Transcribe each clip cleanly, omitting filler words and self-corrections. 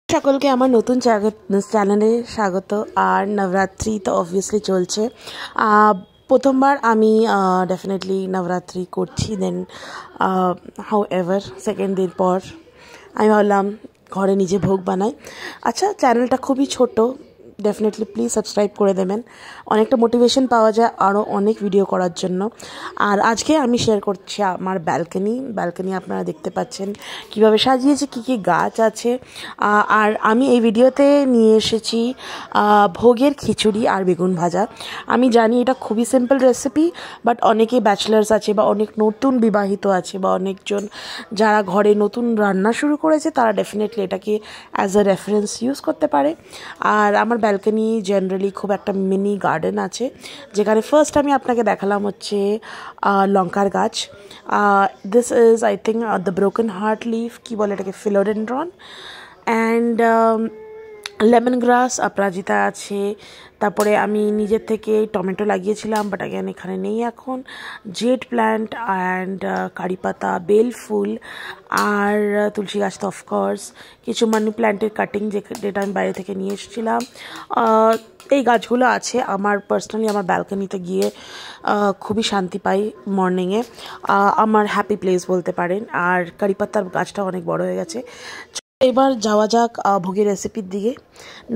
সকলকে আমার নতুন চ্যানেলে স্বাগত। আর নবরাত্রি তো অবভিয়াসলি চলছে। প্রথমবার আমি ডেফিনেটলি নবরাত্রি করছি। দেন হাউ এভার সেকেন্ড দিন পর আমি ভাবলাম ঘরে নিজে ভোগ বানাই। আচ্ছা, চ্যানেলটা খুবই ছোট, ডেফিনেটলি প্লিজ সাবস্ক্রাইব করে দেবেন। অনেকটা মোটিভেশন পাওয়া যায় আরও অনেক ভিডিও করার জন্য। আর আজকে আমি শেয়ার করছি আমার ব্যালকনি আপনারা দেখতে পাচ্ছেন কিভাবে সাজিয়েছি, কী কী গাছ আছে। আর আমি এই ভিডিওতে নিয়ে এসেছি ভোগের খিচুড়ি আর বেগুন ভাজা। আমি জানি এটা খুবই সিম্পল রেসিপি, বাট অনেকে ব্যাচেলার্স আছে বা অনেক নতুন বিবাহিত আছে বা অনেকজন যারা ঘরে নতুন রান্না শুরু করেছে তারা ডেফিনেটলি এটাকে অ্যাজ আ রেফারেন্স ইউজ করতে পারে। আর আমার ব্যালকনি জেনারেলি খুব একটা মিনি গার্ডেন আছে, যেখানে ফার্স্ট আমি আপনাকে দেখালাম হচ্ছে লঙ্কার গাছ। This is I think the broken heart leaf, কী বলে এটাকে, ফিলোডেন্ড্রন। অ্যান্ড লেমন গ্রাস অপরাজিতা আছে। তারপরে আমি নিজের থেকে টমেটো লাগিয়েছিলাম, বাট অ্যাগেন এখানে নেই এখন। জেড প্ল্যান্ট অ্যান্ড কারি পাতা, বেল ফুল আর তুলসী গাছ তো অফকোর্স, কিছু মানি প্ল্যান্টের কাটিং যেটা আমি বাইরে থেকে নিয়ে এসেছিলাম। এই গাছগুলো আছে। আমার পার্সোনালি আমার ব্যালকনিতে গিয়ে খুবই শান্তি পাই মর্নিংয়ে, আমার হ্যাপি প্লেস বলতে পারেন। আর কারি পাতার গাছটা অনেক বড় হয়ে গেছে। এবার যাওয়া যাক ভোগের রেসিপির দিকে।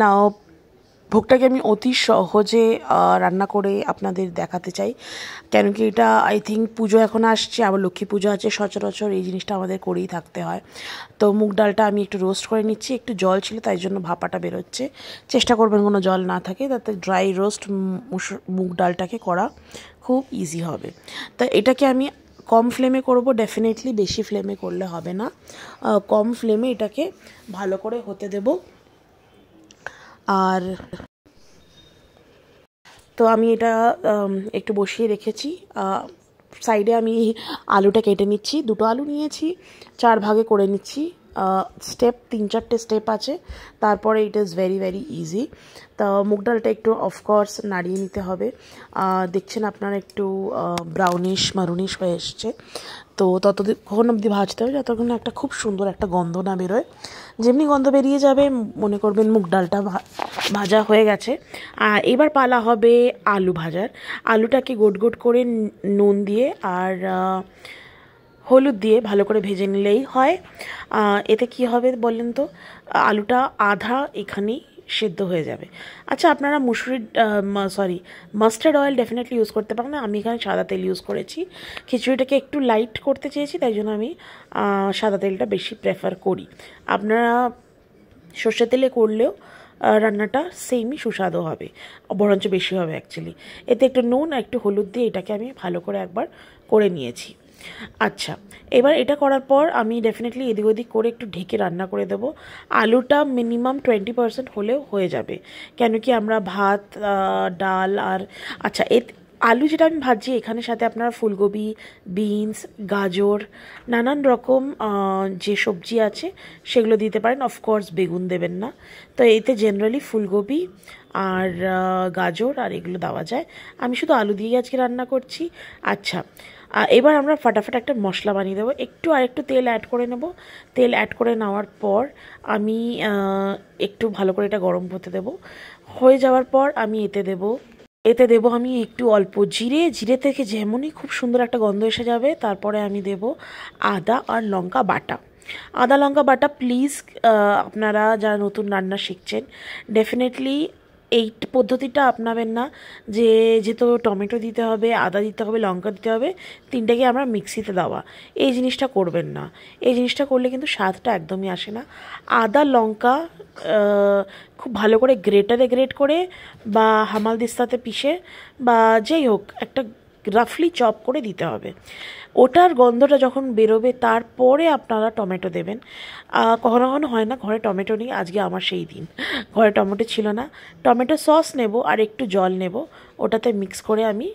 নাও ভোগটাকে আমি অতি সহজে রান্না করে আপনাদের দেখাতে চাই, কেন কি এটা আই থিঙ্ক পুজো এখন আসছে, আবার লক্ষ্মী পুজো আছে, সচরাচর এই জিনিসটা আমাদের করেই থাকতে হয়। তো মুগ ডালটা আমি একটু রোস্ট করে নিচ্ছি, একটু জল ছিল তাই জন্য ভাপাটা বেরোচ্ছে। চেষ্টা করবেন কোনো জল না থাকে, তাতে ড্রাই রোস্ট মুগ ডালটাকে করা খুব ইজি হবে। তা এটাকে আমি কম ফ্লেমে করব, ডেফিনেটলি বেশি ফ্লেমে করলে হবে না। কম ফ্লেমে এটাকে ভালো করে হতে দেব। আর তো আমি এটা একটু বসিয়ে রেখেছি। সাইডে আমি আলুটা কেটে নিচ্ছি, দুটো আলু নিয়েছি, 4 ভাগে করে নিচ্ছি। স্টেপ 3-4টে স্টেপ আছে, তারপরে it is very very easy. তো মুগ ডালটা একটু অফকোর্স নাড়িয়ে নিতে হবে। দেখছেন আপনারা একটু ব্রাউনিশ মারুনিশ হয়ে এসছে। তো ততক্ষণ অবধি ভাজতে হবে যতক্ষণ একটা খুব সুন্দর একটা গন্ধ না বেরোয়। যেমনি গন্ধ বেরিয়ে যাবে মনে করবেন মুগ ডালটা ভাজা হয়ে গেছে। আর এবার পালা হবে আলু ভাজার। আলুটাকে গোট গোট করে নুন দিয়ে আর হলুদ দিয়ে ভালো করে ভেজে নিলেই হয়। এতে কি হবে বললেন তো, আলুটা আধা এখানেই সেদ্ধ হয়ে যাবে। আচ্ছা, আপনারা মাস্টার্ড অয়েল ডেফিনেটলি ইউজ করতে পারেন। আমি এখানে সাদা তেল ইউজ করেছি। খিচুড়িটাকে একটু লাইট করতে চেয়েছি, তাই জন্য আমি সাদা তেলটা বেশি প্রেফার করি। আপনারা সর্ষে তেলে করলেও রান্নাটা সেমই সুস্বাদু হবে, বরঞ্চ বেশি হবে অ্যাকচুয়ালি। এতে একটু নুন আর একটু হলুদ দিয়ে এটাকে আমি ভালো করে একবার করে নিয়েছি। আচ্ছা, এবার এটা করার পর আমি ডেফিনেটলি এদিক ওদিক করে একটু ঢেকে রান্না করে দেবো। আলুটা মিনিমাম 20% হলেও হয়ে যাবে, কেন কি আমরা ভাত, ডাল আর আচ্ছা আলু যেটা আমি ভাজছি এখানে সাথে আপনারা ফুলকপি, বিনস, গাজর, নানান রকম যে সবজি আছে সেগুলো দিতে পারেন। অফকোর্স বেগুন দেবেন না। তো এতে জেনারেলি ফুলকপি আর গাজর আর এগুলো দেওয়া যায়। আমি শুধু আলু দিয়ে আজকে রান্না করছি। আচ্ছা, এবার আমরা ফাটাফাট একটা মশলা বানিয়ে দেবো। আরেকটু তেল অ্যাড করে নেব। তেল অ্যাড করে নেওয়ার পর আমি একটু ভালো করে এটা গরম হতে দেবো। হয়ে যাওয়ার পর আমি এতে দেবো আমি একটু অল্প জিরে থেকে যেমনই খুব সুন্দর একটা গন্ধ এসে যাবে, তারপরে আমি দেব আদা আর লঙ্কা বাটা। আদা লঙ্কা বাটা প্লিজ আপনারা যারা নতুন রান্না শিখছেন ডেফিনেটলি এই পদ্ধতিটা আপনাবেন না, যেহেতু টমেটো দিতে হবে, আদা দিতে হবে, লঙ্কা দিতে হবে, তিনটাকে আমরা মিক্সিতে দেওয়া, এই জিনিসটা করবেন না। এই জিনিসটা করলে কিন্তু স্বাদটা একদমই আসে না। আদা লঙ্কা খুব ভালো করে গ্রেট করে বা হামালদিস্তাতে পিষে বা যেই হোক একটা রাফলি চপ করে দিতে হবে। ওটার গন্ধটা যখন বেরোবে তারপরে আপনারা টমেটো দেবেন। কখনো কখনো হয় না ঘরে টমেটো নেই, আজকে আমার সেই দিন, ঘরে টমেটো ছিল না। টমেটো সস নেব আর একটু জল নেব, ওটাতে মিক্স করে আমি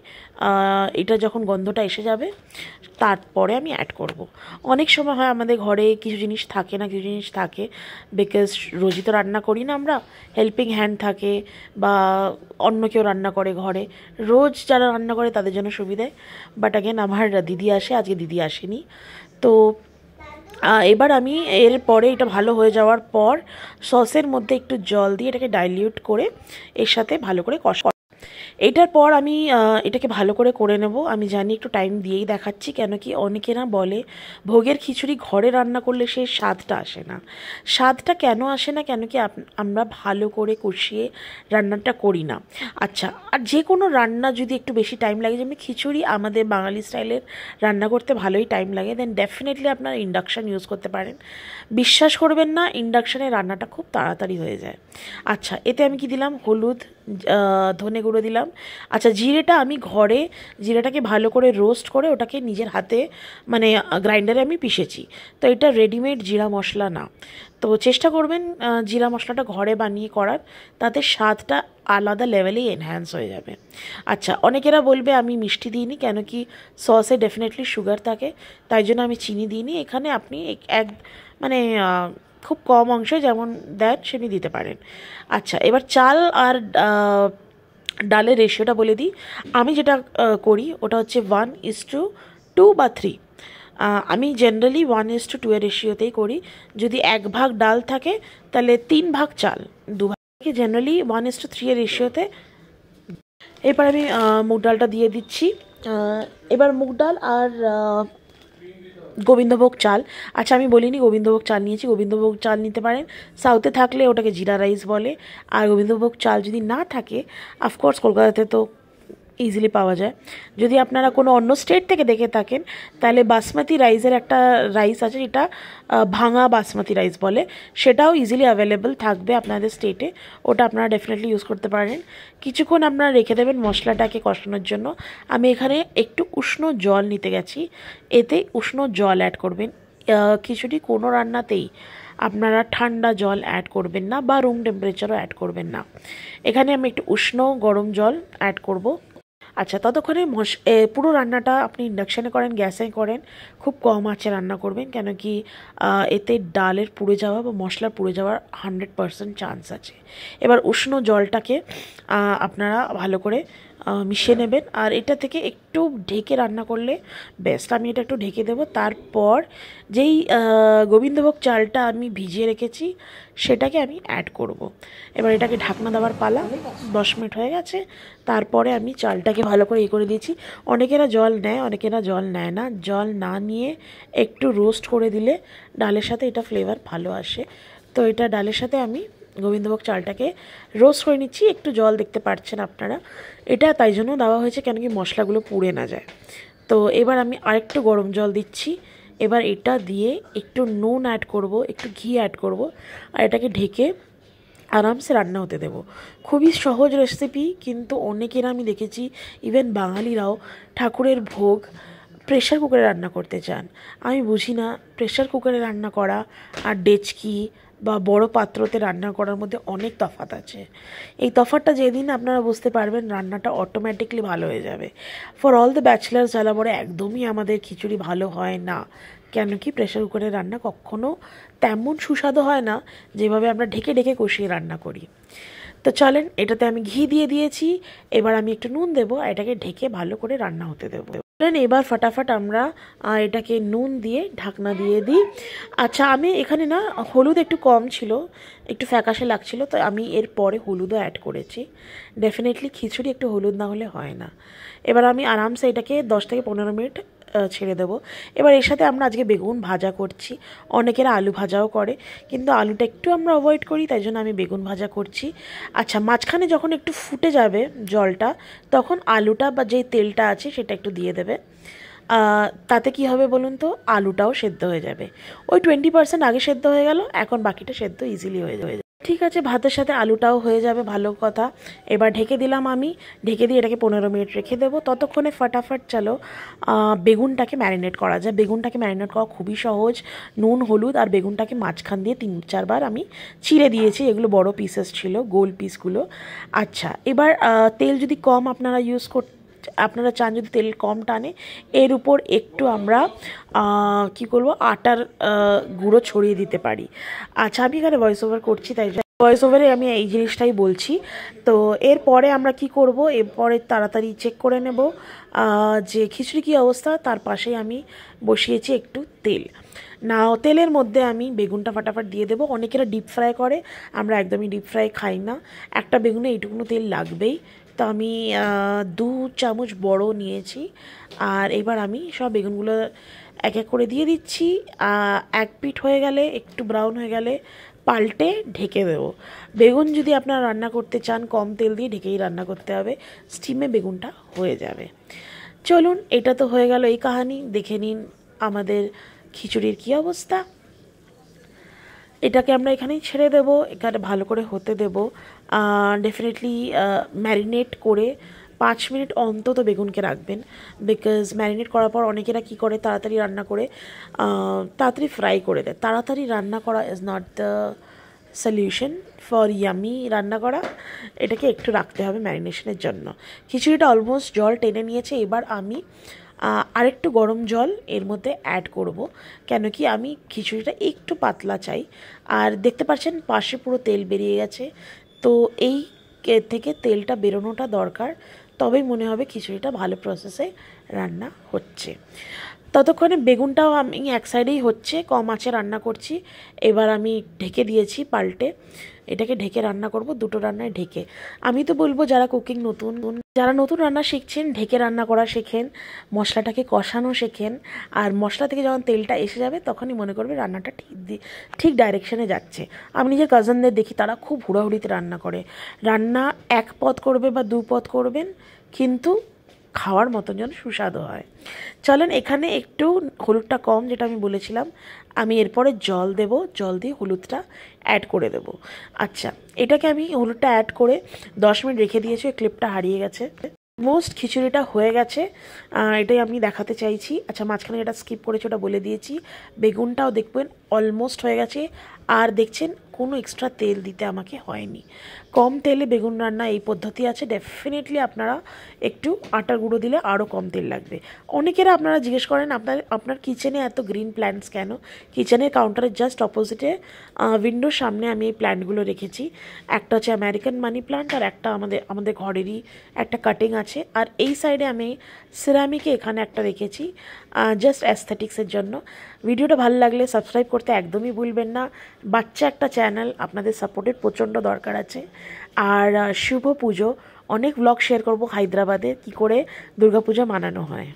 এটা যখন গন্ধটা এসে যাবে তারপরে আমি অ্যাড করব। অনেক সময় হয় আমাদের ঘরে কিছু জিনিস থাকে না, কিছু জিনিস থাকে, বিকজ রোজই তো রান্না করি না আমরা, হেল্পিং হ্যান্ড থাকে বা অন্য কেউ রান্না করে ঘরে। রোজ যারা রান্না করে তাদের জন্য সুবিধে, বাট অ্যাগেন আমার দিদি আসে, আজকে দিদি আসেনি। তো এবার আমি এরপরে এটা ভালো হয়ে যাওয়ার পর সসের মধ্যে একটু জল দিয়ে এটাকে ডাইলিউট করে এর সাথে ভালো করে এটার পর আমি এটাকে ভালো করে নেব। আমি জানি একটু টাইম দিয়েই দেখাচ্ছি, কেন কি অনেকে না বলে ভোগের খিচুড়ি ঘরে রান্না করলে সেই স্বাদটা আসে না। স্বাদটা কেন আসে না, কেন কি আমরা ভালো করে কষিয়ে রান্নাটা করি না। আচ্ছা, আর যে কোনো রান্না যদি একটু বেশি টাইম লাগে, যেমন খিচুড়ি আমাদের বাঙালি স্টাইলের রান্না করতে ভালোই টাইম লাগে, দেন ডেফিনেটলি আপনারা ইন্ডাকশান ইউজ করতে পারেন। বিশ্বাস করবেন না, ইন্ডাকশানে রান্নাটা খুব তাড়াতাড়ি হয়ে যায়। আচ্ছা, এতে আমি কি দিলাম, হলুদ, ধনে গুঁড়ো দিলাম। আচ্ছা, জিরেটাকে ভালো করে রোস্ট করে ওটাকে নিজের হাতে মানে গ্রাইন্ডারে আমি পিষেছি। তো এটা রেডিমেড জিরা মশলা না, তো চেষ্টা করবেন জিরা মশলাটা ঘরে বানিয়ে করার, তাতে স্বাদটা আলাদা লেভেলেই এনহ্যান্স হয়ে যাবে। আচ্ছা, অনেকেরা বলবে আমি মিষ্টি দিইনি, কেন কি সসে ডেফিনেটলি সুগার থাকে, তাই জন্য আমি চিনি দিইনি। এখানে আপনি মানে খুব কম অংশে যেমন দেন সেটি দিতে পারেন। আচ্ছা, এবার চাল আর ডালের রেশিওটা বলে দিই। আমি যেটা করি ওটা হচ্ছে 1:2 বা 3। আমি জেনারেলি 1:2 এর রেশিওতেই করি। যদি 1 ভাগ ডাল থাকে তাহলে 3 ভাগ চাল, 2 ভাগ জেনারেলি 1:3 এর রেশিওতে। এরপর আমি মুগ ডালটা দিয়ে দিচ্ছি। এবার মুগ ডাল আর গোবিন্দভোগ চাল। আচ্ছা, আমি বলিনি গোবিন্দভোগ চাল নিয়েছি, গোবিন্দভোগ চাল নিতে পারেন। সাউথে থাকলে ওটাকে জিরা রাইস বলে। আর গোবিন্দভোগ চাল যদি না থাকে, অফকোর্স কলকাতাতে তো ইজিলি পাওয়া যায়। যদি আপনারা কোনো অন্য স্টেট থেকে দেখে থাকেন, তাহলে বাসমতি রাইসের একটা রাইস আছে, যেটা ভাঙা বাসমতি রাইস বলে, সেটাও ইজিলি অ্যাভেলেবেল থাকবে আপনাদের স্টেটে। ওটা আপনারা ডেফিনেটলি ইউজ করতে পারেন। কিছুক্ষণ আপনারা রেখে দেবেন মশলাটাকে কষানোর জন্য। আমি এখানে একটু উষ্ণ জল নিতে গেছি, এতে উষ্ণ জল অ্যাড করবেন। খিচুড়ি কোনো রান্নাতেই আপনারা ঠান্ডা জল অ্যাড করবেন না, বা রুম টেম্পারেচারও অ্যাড করবেন না। এখানে আমি একটু উষ্ণ গরম জল অ্যাড করব। আচ্ছা, ততক্ষণে পুরো রান্নাটা আপনি ইন্ডাকশানে করেন, গ্যাসে করেন, খুব কম আঁচে রান্না করবেন, কেন কি এতে ডালের পুড়ে যাওয়া বা মশলা পুড়ে যাওয়ার 100% চান্স আছে। এবার উষ্ণ জলটাকে আপনারা ভালো করে মিশিয়ে নেবেন, আর এটা থেকে একটু ঢেকে রান্না করলে বেস্ট। আমি এটা একটু ঢেকে দেবো। তারপর যেই গোবিন্দভোগ চালটা আমি ভিজিয়ে রেখেছি সেটাকে আমি অ্যাড করব। এবার এটাকে ঢাকনা দেওয়ার পালা। 10 মিনিট হয়ে গেছে। তারপরে আমি চালটাকে ভালো করে করে দিয়েছি। অনেকেরা জল নেয়, অনেকেরা জল নেয় না। জল না নিয়ে একটু রোস্ট করে দিলে ডালের সাথে এটা ফ্লেভার ভালো আসে। তো এটা ডালের সাথে আমি গোবিন্দভোগ চালটাকে রোস্ট করে নিচ্ছি। একটু জল দেখতে পাচ্ছেন আপনারা, এটা তাই জন্য দেওয়া হয়েছে কেন কি মশলাগুলো পুড়ে না যায়। তো এবার আমি আরেকটু গরম জল দিচ্ছি। এবার এটা দিয়ে একটু নুন অ্যাড করব, একটু ঘি অ্যাড করব, আর এটাকে ঢেকে আরামসে রান্না হতে দেব। খুবই সহজ রেসিপি, কিন্তু অনেকেরা আমি দেখেছি, ইভেন বাঙালিরাও ঠাকুরের ভোগ প্রেশার কুকারে রান্না করতে চান। আমি বুঝি না প্রেশার কুকারে রান্না করা আর ডেচকি বা বড় পাত্রতে রান্না করার মধ্যে অনেক তফাৎ আছে। এই তফাৎটা যেদিন আপনারা বুঝতে পারবেন, রান্নাটা অটোমেটিকলি ভালো হয়ে যাবে। ফর অল দ্য ব্যাচেলার্স যারা বলে একদমই আমাদের খিচুড়ি ভালো হয় না, কেন কি প্রেশার কুকারের রান্না কখনও তেমন সুস্বাদু হয় না যেভাবে আমরা ঢেকে ঢেকে কষিয়ে রান্না করি। তো চলেন, এটাতে আমি ঘি দিয়ে দিয়েছি। এবার আমি একটু নুন দেবো, এটাকে ঢেকে ভালো করে রান্না হতে দেবো। এবার ফটাফট আমরা এটাকে নুন দিয়ে ঢাকনা দিয়ে দিই। আচ্ছা, আমি এখানে না হলুদ একটু কম ছিল, একটু ফ্যাকাশে লাগছিল, তো আমি এর পরে হলুদও অ্যাড করেছি। ডেফিনেটলি খিচুড়ি একটু হলুদ না হলে হয় না। এবার আমি আরামসে এটাকে 10 থেকে 15 মিনিট ছেড়ে দেবো। এবার এর সাথে আমরা আজকে বেগুন ভাজা করছি। অনেকেরা আলু ভাজাও করে, কিন্তু আলুটা একটু আমরা অ্যাভয়েড করি, তাই জন্য আমি বেগুন ভাজা করছি। আচ্ছা, মাঝখানে যখন একটু ফুটে যাবে জলটা, তখন আলুটা বা যেই তেলটা আছে সেটা একটু দিয়ে দেবে। তাতে কি হবে বলুন তো, আলুটাও সেদ্ধ হয়ে যাবে। ওই 20% আগে সেদ্ধ হয়ে গেল, এখন বাকিটা সেদ্ধ ইজিলি হয়ে যাবে। ঠিক আছে, ভাতের সাথে আলুটাও হয়ে যাবে, ভালো কথা। এবার ঢেকে দিলাম আমি, ঢেকে দিয়ে এটাকে 15 মিনিট রেখে দেবো। ততক্ষণে ফটাফট চলো বেগুনটাকে ম্যারিনেট করা যায়। বেগুনটাকে ম্যারিনেট করা খুবই সহজ। নুন, হলুদ আর বেগুনটাকে মাঝখান দিয়ে 3-4 বার আমি চিড়ে দিয়েছি। এগুলো বড় পিসেস ছিল, গোল পিসগুলো। আচ্ছা, এবার তেল যদি কম আপনারা চান, যদি তেল কম টানে, এর উপর একটু আমরা কি করব, আটার গুঁড়ো ছড়িয়ে দিতে পারি। আচ্ছা, আমি এখানে ভয়েস ওভার করছি, তাই ভয়েস ওভারে আমি এই জিনিসটাই বলছি। তো এরপরে আমরা কি করব, এরপরে তাড়াতাড়ি চেক করে নেব যে খিচুড়ি কী অবস্থা। তার পাশেই আমি বসিয়েছি একটু তেল। না তেলের মধ্যে আমি বেগুনটা ফাটাফাট দিয়ে দেবো। অনেকেরা ডিপ ফ্রাই করে, আমরা একদমই ডিপ ফ্রাই খাই না। একটা বেগুনে এইটুকুনো তেল লাগবেই। তো আমি 2 চামচ বড় নিয়েছি। আর এবার আমি সব বেগুনগুলো এক এক করে দিয়ে দিচ্ছি। এক পিঠ হয়ে গেলে, একটু ব্রাউন হয়ে গেলে পাল্টে ঢেকে দেবো। বেগুন যদি আপনারা রান্না করতে চান কম তেল দিয়ে ঢেকেই রান্না করতে হবে, স্টিমে বেগুনটা হয়ে যাবে। চলুন, এটা তো হয়ে গেল এই কাহিনি। দেখে নিন আমাদের খিচুড়ির কী অবস্থা। এটাকে আমরা এখানেই ছেড়ে দেবো, এখানে ভালো করে হতে দেবো। ডেফিনেটলি ম্যারিনেট করে 5 মিনিট অন্তত বেগুনকে রাখবেন। বিকজ ম্যারিনেট করার পর অনেকেরা কী করে, তাড়াতাড়ি রান্না করে তাড়াতাড়ি ফ্রাই করে দেয়। তাড়াতাড়ি রান্না করা is not the solution for yummy রান্না করা। এটাকে একটু রাখতে হবে ম্যারিনেশনের জন্য। খিচুড়িটা অলমোস্ট জল টেনে নিয়েছে। এবার আমি আরেকটু গরম জল এর মধ্যে অ্যাড করব, কেন কি আমি খিচুড়িটা একটু পাতলা চাই। আর দেখতে পাচ্ছেন পাশে পুরো তেল বেরিয়ে গেছে। তো এই থেকে তেলটা বেরোনোটা দরকার, তবেই মনে হবে খিচুড়িটা ভালো প্রসেসে রান্না হচ্ছে। ততক্ষণে বেগুনটাও আমি এক সাইডেই হচ্ছে, কম আঁচে রান্না করছি। এবার আমি ঢেকে দিয়েছি পাল্টে। এটাকে ঢেকে রান্না করব, দুটো রান্নায় ঢেকে। আমি তো বলবো যারা যারা নতুন রান্না শিখছেন, ঢেকে রান্না করা শেখেন, মশলাটাকে কষানো শেখেন। আর মশলা থেকে যখন তেলটা এসে যাবে তখনই মনে করবে রান্নাটা ঠিক ডাইরেকশানে যাচ্ছে। আমি নিজের কাজিনদের দেখি, তারা খুব হুড়াহুড়িতে রান্না করে। রান্না এক পদ করবে বা 2 পদ করবেন, কিন্তু খাওয়ার মতন যেন সুস্বাদু হয়। চলেন, এখানে একটু হলুদটা কম, যেটা আমি বলেছিলাম। আমি এরপরে জল দেব, জল দিয়ে হলুদটা অ্যাড করে দেব। আচ্ছা, এটাকে আমি হলুদটা অ্যাড করে 10 মিনিট রেখে দিয়েছি। ক্লিপটা হারিয়ে গেছে। মোস্ট খিচুড়িটা হয়ে গেছে, এটাই আমি দেখাতে চাইছি। আচ্ছা, মাঝখানে যেটা স্কিপ করেছি ওটা বলে দিয়েছি। বেগুনটাও দেখবেন অলমোস্ট হয়ে গেছে। আর দেখছেন কোনো এক্সট্রা তেল দিতে আমাকে হয়নি। কম তেলে বেগুন রান্না এই পদ্ধতি আছে। ডেফিনেটলি আপনারা একটু আটার গুঁড়ো দিলে আরও কম তেল লাগবে। অনেকেরা আপনারা জিজ্ঞেস করেন আপনার কিচেনে এত গ্রিন প্ল্যান্টস কেন। কিচেনের কাউন্টারের জাস্ট অপোজিটে উইন্ডোর সামনে আমি এই প্ল্যান্টগুলো রেখেছি। একটা হচ্ছে আমেরিকান মানি প্ল্যান্ট, আর একটা আমাদের ঘরেরই একটা কাটিং আছে। আর এই সাইডে আমি সিরামিকে এখানে একটা রেখেছি, জাস্ট অ্যাস্থেটিক্সের জন্য। ভিডিওটা ভালো লাগলে সাবস্ক্রাইব করতে একদমই ভুলবেন না। বাচ্চা একটা চ্যানেল, আপনাদের সাপোর্টের প্রচণ্ড দরকার আছে। আর শুভ পুজো, অনেক ব্লগ শেয়ার করব হায়দ্রাবাদে কী করে দুর্গাপূজা মানানো হয়।